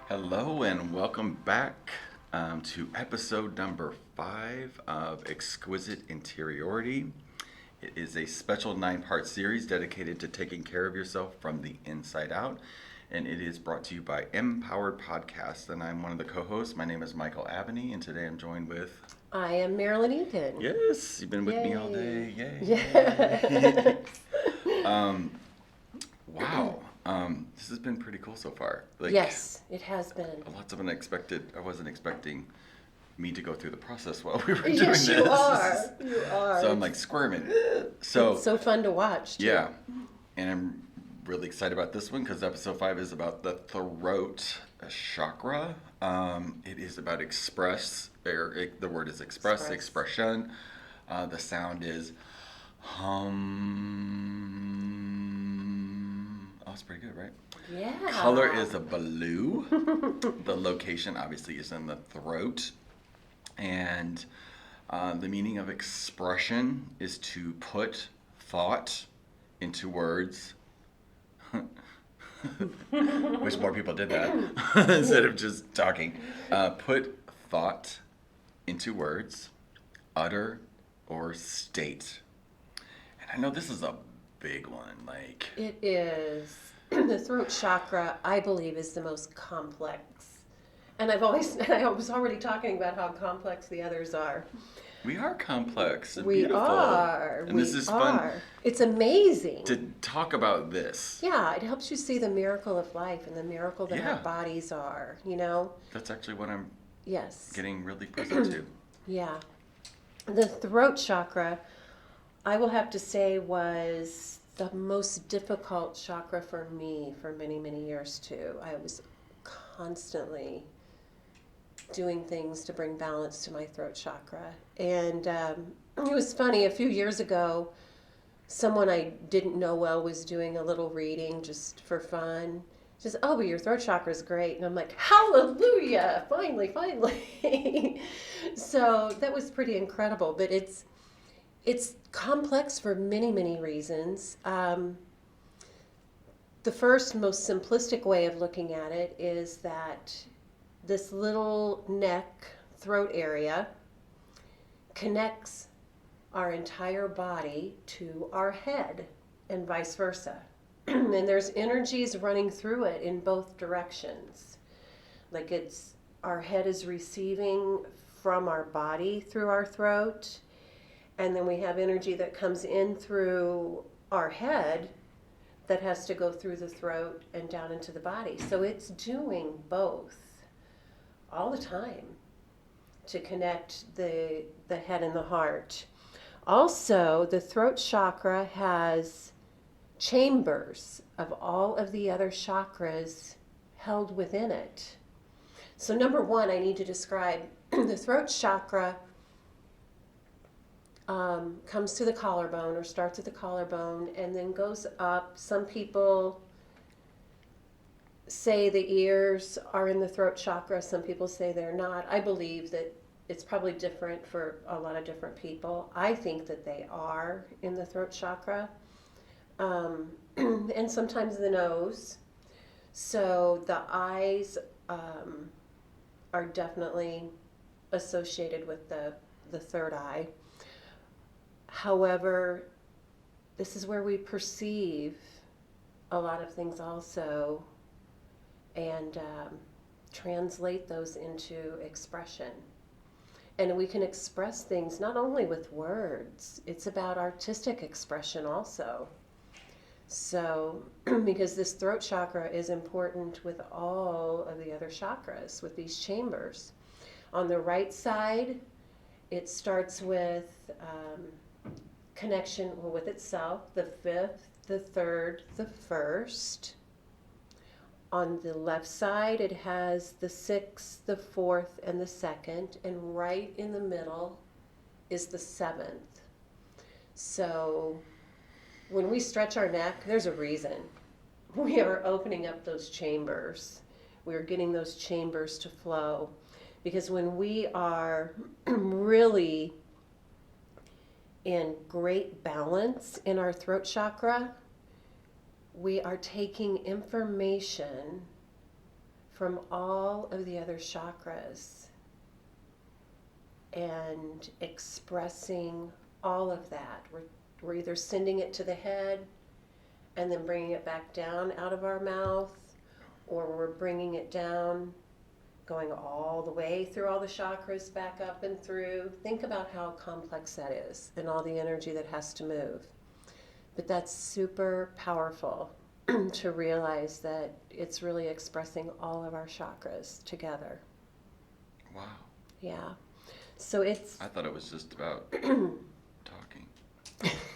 Hello and welcome back to episode number 5 of Exquisite Interiority. It is a special 9-part series dedicated to taking care of yourself from the inside out, and it is brought to you by MPowered Podcast, and I'm one of the co-hosts. My name is Michael Aveney, and today I'm joined with... I am Marilyn and Michael. Yes, you've been with me all day. Yay. Yay. Wow. This has been pretty cool so far. Yes, it has been. Lots of unexpected. I wasn't expecting me to go through the process while we were doing Yes, this. you are. You are. So I'm like squirming. So it's so fun to watch, too. Yeah, and I'm really excited about this one because episode 5 is about the throat chakra. It is about the word is expression. The sound is hum. Oh, it's pretty good, right? Yeah. Color is a blue. The location obviously is in the throat. And the meaning of expression is to put thought into words. Wish more people did that instead of just talking. Put thought into words, utter or state. And I know this is a big one. It is. The throat chakra, I believe, is the most complex. And I was already talking about how complex the others are. We are complex and we beautiful. Are. And this is fun. It's amazing to talk about this. Yeah, it helps you see the miracle of life and the miracle that our bodies are, you know? That's actually what I'm getting really present to. Yeah. The throat chakra, I will have to say, was the most difficult chakra for me for many, many years, too. I was constantly doing things to bring balance to my throat chakra. And it was funny, a few years ago, someone I didn't know well was doing a little reading just for fun. She says, oh, but your throat chakra is great. And I'm like, hallelujah, finally. So that was pretty incredible. But it's complex for many, many reasons. The first, most simplistic way of looking at it is that this little neck, throat area connects our entire body to our head and vice versa. And there's energies running through it in both directions. Like our head is receiving from our body through our throat, and then we have energy that comes in through our head that has to go through the throat and down into the body. So it's doing both all the time to connect the head and the heart. Also, the throat chakra has chambers of all of the other chakras held within it. So number one, I need to describe the throat chakra comes to the collarbone or starts at the collarbone and then goes up. Some people say the ears are in the throat chakra. Some people say they're not. I believe that it's probably different for a lot of different people. I think that they are in the throat chakra. And sometimes the nose. So the eyes are definitely associated with the third eye. However, this is where we perceive a lot of things also and translate those into expression. And we can express things not only with words, it's about artistic expression also. So, because this throat chakra is important with all of the other chakras, with these chambers. On the right side, it starts with connection with itself, the fifth, the third, the first. On the left side, it has the sixth, the fourth, and the second, and right in the middle is the seventh. So when we stretch our neck, there's a reason. We are opening up those chambers. We are getting those chambers to flow. Because when we are really in great balance in our throat chakra, we are taking information from all of the other chakras and expressing all of that. We're either sending it to the head and then bringing it back down out of our mouth, or we're bringing it down, going all the way through all the chakras, back up and through. Think about how complex that is and all the energy that has to move. But that's super powerful to realize that it's really expressing all of our chakras together. Wow. Yeah. So it's... I thought it was just about talking.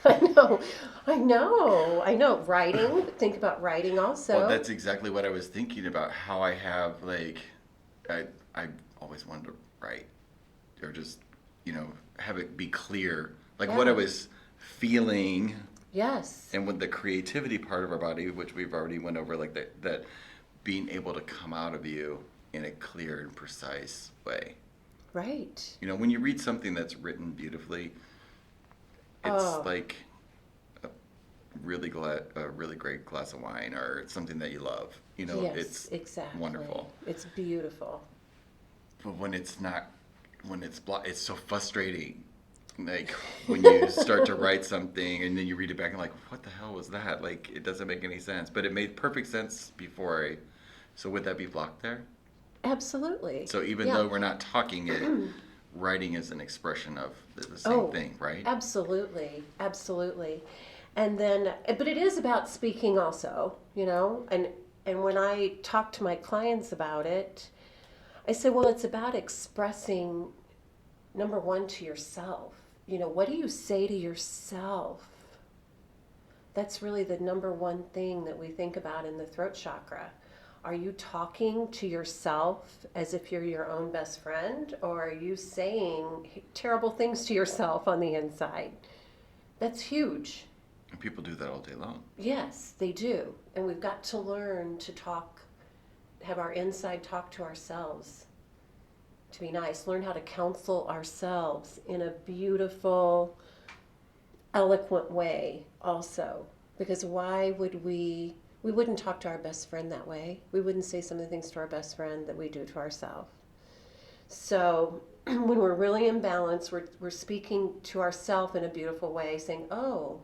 I know. Writing. Think about writing also. Well, that's exactly what I was thinking about. How I have, like, I always wanted to write, or just, have it be clear, like what I was feeling. Yes. And with the creativity part of our body, which we've already went over, like that being able to come out of you in a clear and precise way. Right. When you read something that's written beautifully, it's like a really great glass of wine, or it's something that you love. Yes, it's exactly. wonderful. It's beautiful. But when it's it's so frustrating. Like when you start to write something and then you read it back and like, what the hell was that? Like, it doesn't make any sense. But it made perfect sense before so would that be blocked there? Absolutely. So even though we're not talking it, writing is an expression of the same thing, right? Absolutely. And then, but it is about speaking also, and when I talk to my clients about it, I say, well, it's about expressing, number one, to yourself. What do you say to yourself? That's really the number one thing that we think about in the throat chakra. Are you talking to yourself as if you're your own best friend, or are you saying terrible things to yourself on the inside? That's huge. And people do that all day long. Yes, they do. And we've got to learn to have our inside talk to ourselves. To be nice, learn how to counsel ourselves in a beautiful, eloquent way also. Because why would we wouldn't talk to our best friend that way. We wouldn't say some of the things to our best friend that we do to ourselves. So when we're really in balance, we're speaking to ourselves in a beautiful way, saying, oh,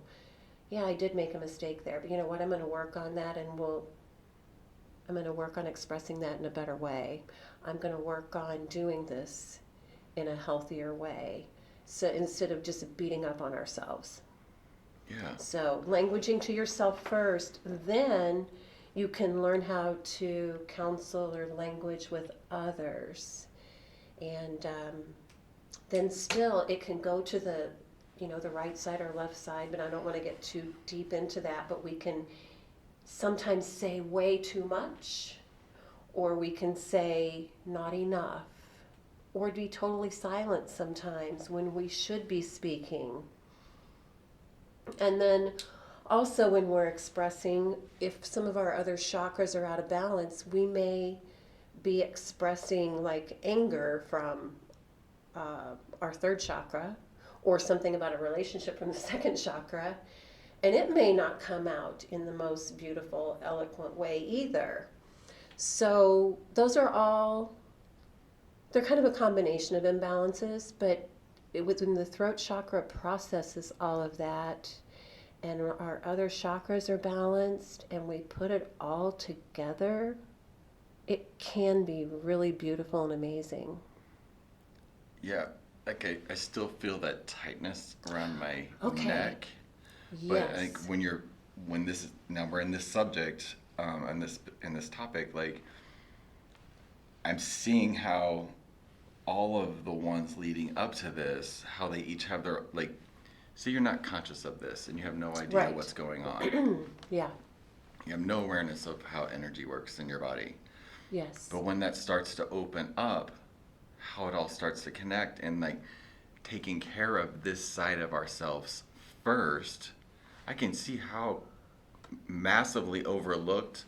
yeah, I did make a mistake there. But you know what? I'm going to work on that, and I'm going to work on expressing that in a better way. I'm going to work on doing this in a healthier way. So instead of just beating up on ourselves. Yeah. So languaging to yourself first, then you can learn how to counsel or language with others. And then still it can go to the right side or left side, but I don't want to get too deep into that, but we can sometimes say way too much, or we can say not enough, or be totally silent sometimes when we should be speaking. And then also when we're expressing, if some of our other chakras are out of balance, we may be expressing like anger from our third chakra, or something about a relationship from the second chakra, and it may not come out in the most beautiful, eloquent way either. So those are all, they're kind of a combination of imbalances, but within the throat chakra processes all of that, and our other chakras are balanced, and we put it all together, it can be really beautiful and amazing. Yeah, okay, I still feel that tightness around my neck. Yes. But I think now we're in this subject, in this topic, like I'm seeing how all of the ones leading up to this, how they each have their, like, say you're not conscious of this and you have no idea what's going on. Yeah. You have no awareness of how energy works in your body. Yes. But when that starts to open up, how it all starts to connect, and like taking care of this side of ourselves first, I can see how massively overlooked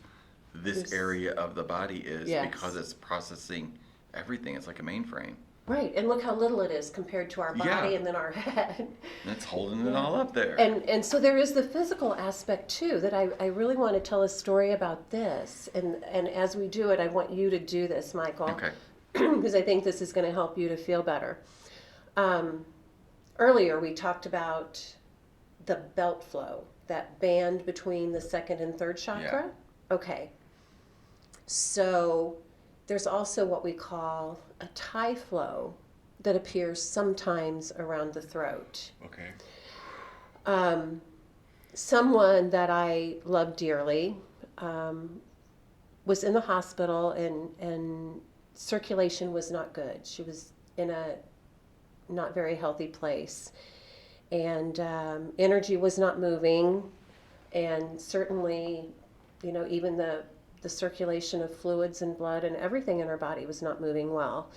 this area of the body is, because it's processing everything. It's like a mainframe. Right, and look how little it is compared to our body Yeah. and then our head. It's holding it all up there. And so there is the physical aspect too, that I really want to tell a story about this. And as we do it, I want you to do this, Michael. Okay. Because I think this is going to help you to feel better. Earlier we talked about the belt flow, that band between the second and third chakra. Yeah. Okay. So there's also what we call a tie flow that appears sometimes around the throat. Okay. Someone that I love dearly was in the hospital, and circulation was not good. She was in a not very healthy place, and energy was not moving, and certainly, even the circulation of fluids and blood and everything in her body was not moving well.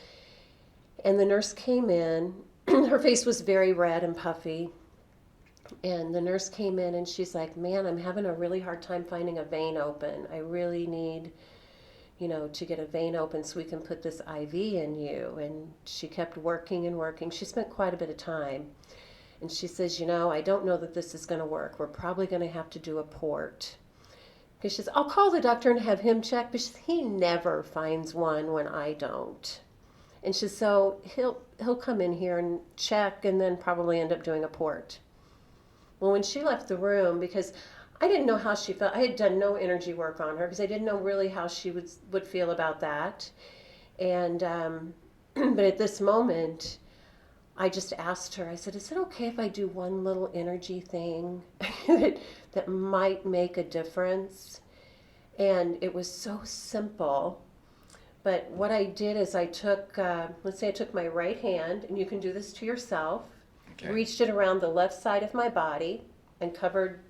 And the nurse came in. Her face was very red and puffy. And the nurse came in and she's like, man, I'm having a really hard time finding a vein open. I really need, to get a vein open so we can put this IV in you. And she kept working and working. She spent quite a bit of time. And she says, I don't know that this is going to work. We're probably going to have to do a port. Because she says, I'll call the doctor and have him check. But she says, he never finds one when I don't. And she says, so he'll come in here and check and then probably end up doing a port. Well, when she left the room, because I didn't know how she felt. I had done no energy work on her because I didn't know really how she would feel about that. And but at this moment, I just asked her, I said, is it okay if I do one little energy thing that might make a difference? And it was so simple. But what I did is I took, let's say I took my right hand, and you can do this to yourself, reached it around the left side of my body and covered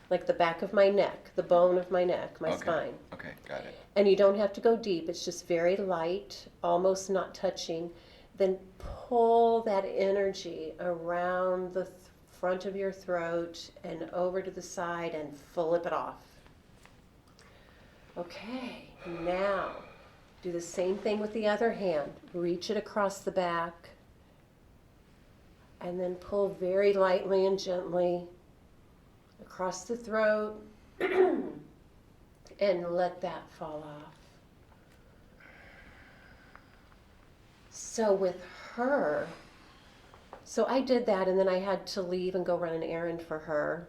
like the back of my neck, the bone of my neck, my spine. Okay, got it. And you don't have to go deep. It's just very light, almost not touching. Then pull that energy around the front of your throat and over to the side and flip it off. Okay, now do the same thing with the other hand. Reach it across the back and then pull very lightly and gently across the throat and let that fall off. So with her, so I did that, and then I had to leave and go run an errand for her.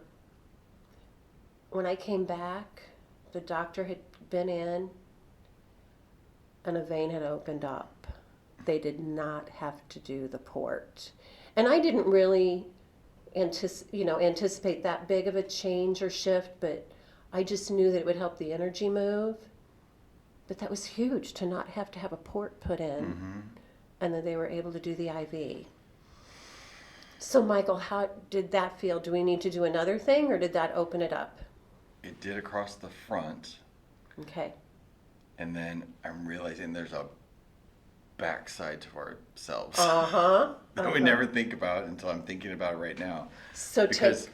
When I came back, the doctor had been in and a vein had opened up. They did not have to do the port. And I didn't really anticipate that big of a change or shift, but I just knew that it would help the energy move. But that was huge, to not have to have a port put in. Mm-hmm. And then they were able to do the IV. So Michael, how did that feel? Do we need to do another thing, or did that open it up? It did across the front. Okay. And then I'm realizing there's a backside to ourselves that we never think about until I'm thinking about it right now. So because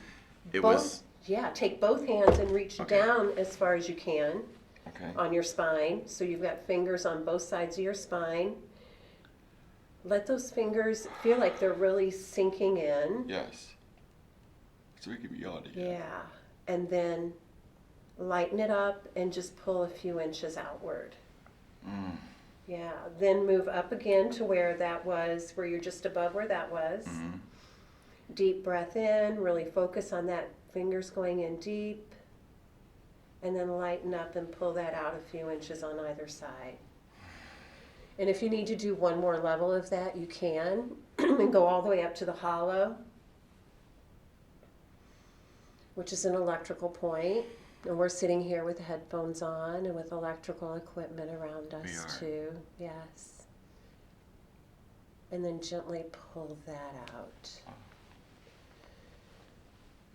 take both hands and reach down as far as you can on your spine. So you've got fingers on both sides of your spine. Let those fingers feel like they're really sinking in. Yes. So we could be yawning. Yeah. And then lighten it up and just pull a few inches outward. Mm. Yeah. Then move up again to where you're just above where that was. Mm-hmm. Deep breath in, really focus on that, fingers going in deep. And then lighten up and pull that out a few inches on either side. And if you need to do one more level of that, you can, and go all the way up to the hollow, which is an electrical point. And we're sitting here with headphones on and with electrical equipment around us too. Yes. And then gently pull that out.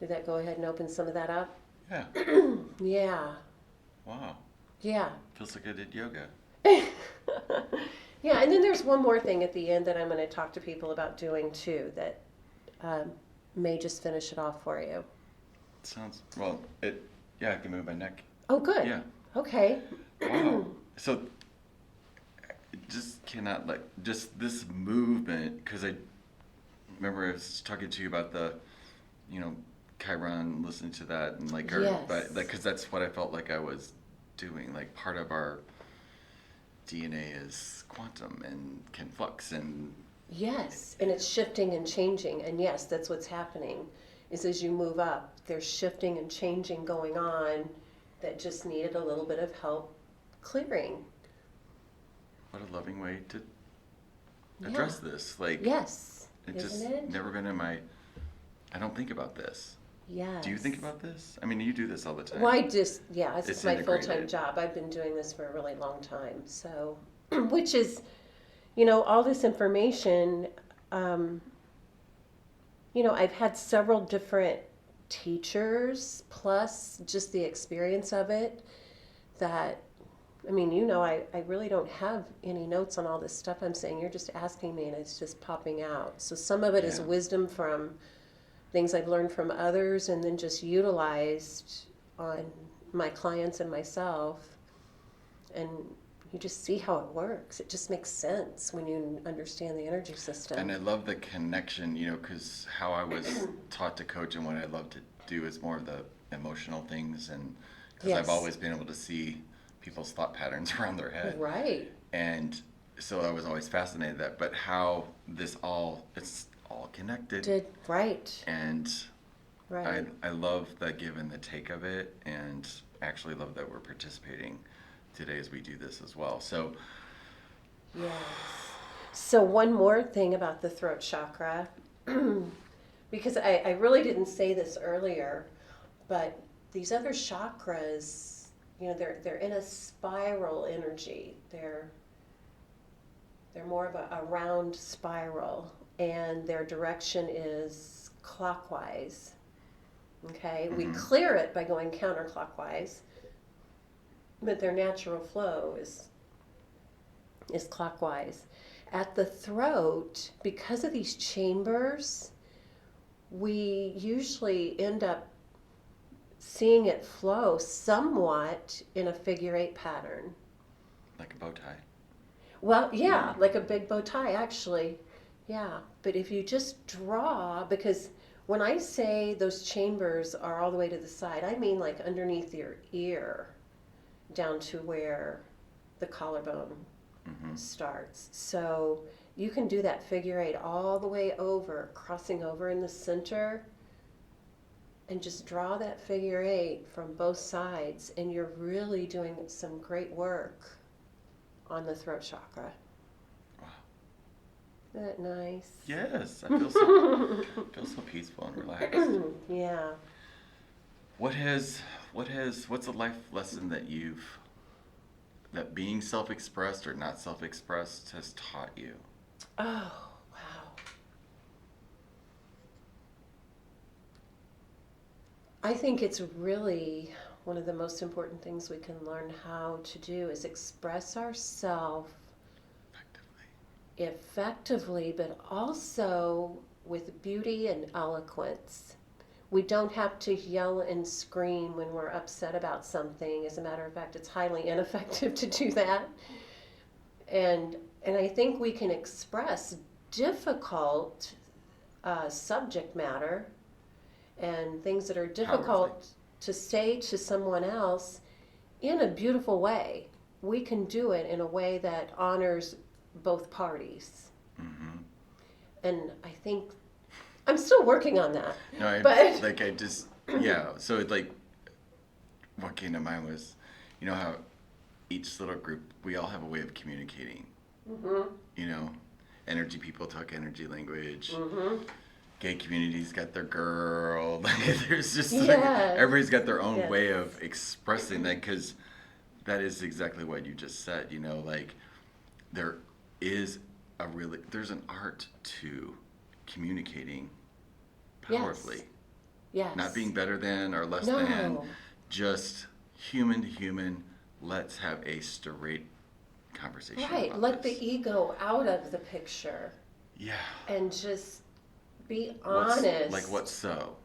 Did that go ahead and open some of that up? Yeah. Yeah. Wow. Yeah. Feels like I did yoga. Yeah, and then there's one more thing at the end that I'm going to talk to people about doing too that may just finish it off for you. Sounds, I can move my neck. Oh, good. Yeah. Okay. Wow. So just cannot let just this movement, because I remember I was talking to you about the, Chiron, listening to that, and like, Yes. but like, because that's what I felt like I was doing. Like, part of our DNA is quantum and can flux, and Yes, and it's shifting and changing, and yes, that's what's happening. Is as you move up, there's shifting and changing going on that just needed a little bit of help clearing. what a loving way to Yeah. address this. Like, Yes, it isn't just it? never been in my. I don't think about this. Yes. Do you think about this? I mean, you do this all the time. Well, this It's is my full-time integrated. job. I've been doing this for a really long time. So, which is, all this information, I've had several different teachers, plus just the experience of it, that, I really don't have any notes on all this stuff I'm saying. You're just asking me and it's just popping out. So some of it is Yeah. wisdom from things I've learned from others and then just utilized on my clients and myself. And you just see how it works. It just makes sense when you understand the energy system. And I love the connection, because how I was taught to coach and what I love to do is more of the emotional things, and because Yes. I've always been able to see people's thought patterns around their head. Right. And so I was always fascinated that, but how it's all connected. Right. And Right. I love the give and the take of it, and actually love that we're participating today as we do this as well. So Yes. So one more thing about the throat chakra, because I really didn't say this earlier, but these other chakras, they're in a spiral energy. They're more of a round spiral, and their direction is clockwise. Okay, we clear it by going counterclockwise, but their natural flow is clockwise. At the throat, because of these chambers, we usually end up seeing it flow somewhat in a figure-8 pattern. like a bow tie. Well, yeah, like a big bow tie, actually. Yeah, but if you just draw, because when I say those chambers are all the way to the side, I mean like underneath your ear down to where the collarbone starts. So you can do that figure-8 all the way over, crossing over in the center, and just draw that figure-8 from both sides, and you're really doing some great work on the throat chakra. Wow. Isn't that nice? Yes, I feel so peaceful and relaxed. Yeah. What's a life lesson that being self-expressed or not self-expressed has taught you? Oh, wow. I think it's really one of the most important things we can learn how to do is express ourselves effectively, but also with beauty and eloquence. We don't have to yell and scream when we're upset about something. As a matter of fact, it's highly ineffective to do that. And I think we can express difficult subject matter and things that are difficult Powerfully. to say to someone else in a beautiful way. We can do it in a way that honors both parties. Mm-hmm. And I think I'm still working on that. No, So it, like, what came to mind was, how each little group, we all have a way of communicating. Mm-hmm. Energy people talk energy language. Mm-hmm. Gay community's got their girl. There's just Yes. everybody's got their own Yes. way of expressing that, because that is exactly what you just said. Like, there's an art to communicating powerfully. Yes. Not being better than or less No. than, just human to human. Let's have a straight conversation. Right. about Let this. the ego out of the picture Yeah. and just be What's- honest. Like what's so?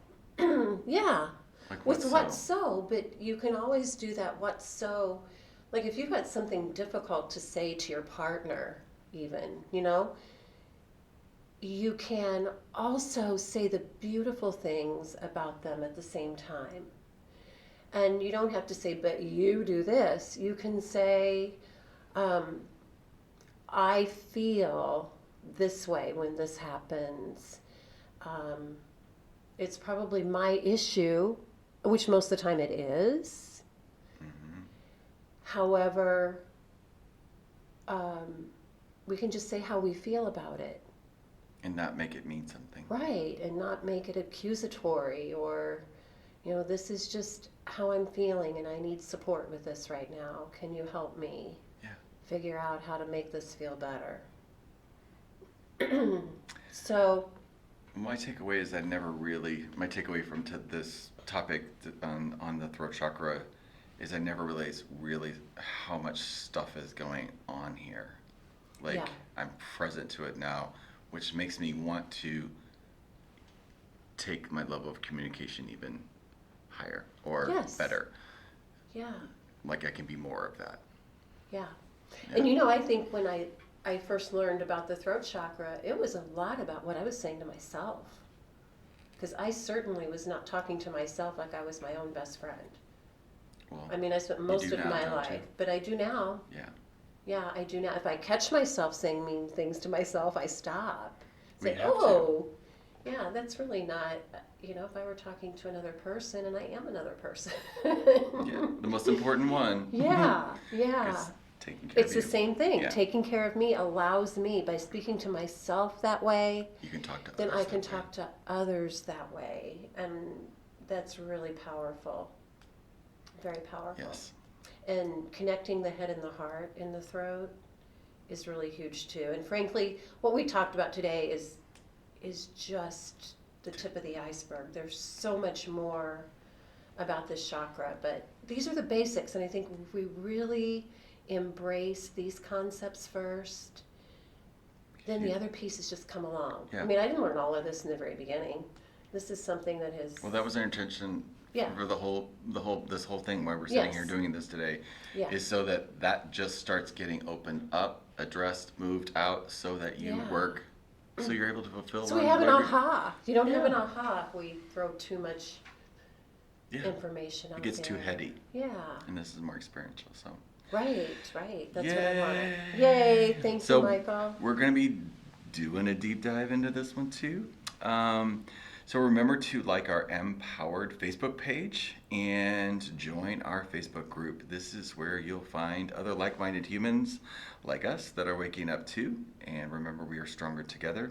Yeah. Like With what's what's so, but you can always do that what's so Like if you've got something difficult to say to your partner, even, you know, you can also say the beautiful things about them at the same time. And you don't have to say, but you do this. You can say, I feel this way when this happens. It's probably my issue, which most of the time it is. Mm-hmm. However, we can just say how we feel about it. And not make it mean something. Right, and not make it accusatory or, you know, this is just how I'm feeling and I need support with this right now. Can you help me figure out how to make this feel better? So my takeaway is my takeaway from this topic on the throat chakra is I never realized really how much stuff is going on here. Like, I'm present to it now, which makes me want to take my level of communication even higher or better. Yeah. Like I can be more of that. Yeah. And you know, I think when I first learned about the throat chakra, it was a lot about what I was saying to myself. Because I certainly was not talking to myself like I was my own best friend. Well, I mean, I spent most of my life, but I do now. Yeah. Yeah, I do now. If I catch myself saying mean things to myself, I stop. We Say, have to. yeah, that's really not, you know, if I were talking to another person, and I am another person. Yeah, the most important one. Yeah. Is taking care It's of the you. same thing. Yeah. Taking care of me allows me, by speaking to myself that way, You can talk to then others I can that talk to others that way. And that's really powerful. Very powerful. Yes. And connecting the head and the heart in the throat is really huge too. And frankly, what we talked about today is just the tip of the iceberg. There's so much more about this chakra, but these are the basics. And I think if we really embrace these concepts first, then the other pieces just come along. Yeah. I mean, I didn't learn all of this in the very beginning. This is something that has... Well, that was our intention for this whole thing, why we're sitting here doing this today, is so that just starts getting opened up, addressed, moved out, so that you work, so you're able to fulfill. So we have an aha. You don't have an aha if we throw too much information out there. It gets too heady. Yeah. And this is more experiential, so. Right. That's what I wanted. Yay. Thanks, Michael. We're going to be doing a deep dive into this one too. So remember to like our MPowered Facebook page and join our Facebook group. This is where you'll find other like-minded humans like us that are waking up too. And remember, we are stronger together.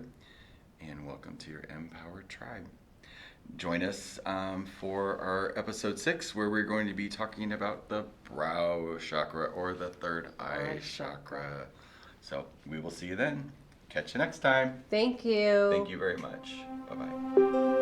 And welcome to your MPowered tribe. Join us for our episode 6, where we're going to be talking about the brow chakra or the third eye chakra. So we will see you then. Catch you next time. Thank you. Thank you very much. Bye-bye.